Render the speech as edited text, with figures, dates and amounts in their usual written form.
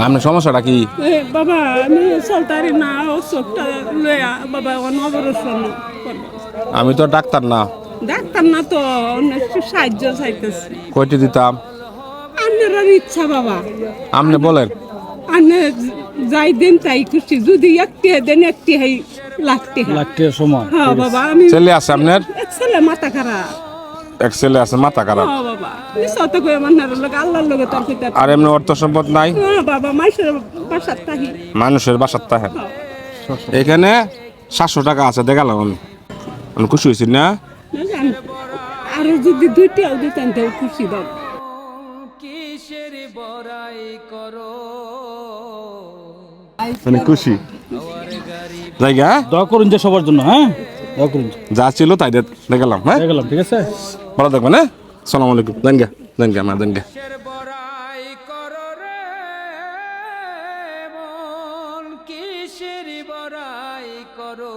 আপনার সমস্যাটা কি? বাবা আমি চলতারি না চোখটা লয়া বাবা অপারেশন করবো। আমি তো ডাক্তার না। ডাক্তার না তো একটু সাহায্য চাইতেছে। কয়টি দিতাম? আপনার ইচ্ছা বাবা, আপনি বলেন। আপনি যাই দেন তাই খুশি, যদি একটি দেন একটি হাই লাগতে লাগতে সময় হ্যাঁ বাবা। আমি ছেলে আছে আপনার? এক ছেলে মাথা খারাপ। এক ছেলে আছে মাথা খারাপ। হ্যাঁ বাবা নিশ্চয় কই আমার লোক আল্লাহর লোকে তোর কইতে। আর এমনি অর্থ সম্পদ নাই? হ্যাঁ বাবা মাইশের বাসার তাহি। মানুষের বাসার তাহে এখানে 700 টাকা আছে, দেখালাম আমি খুশি হয়েছি না? আরো যদি দুইটাও দিতেন তো খুশি বাবা। কিসের বড়াই করো মানে খুশি জায়গা দোয়া করুন যে সবার জন্য, হ্যাঁ দোয়া করুন। যা ছিল তাই দেখালাম। হ্যাঁ গেলাম, ঠিক আছে। ভালো থাকবেন। হ্যাঁ সালাম আলাইকুম। দেনগা দেনগা মা দেনগা। কিসের বড়াই করো রে মন কিসের বড়াই করো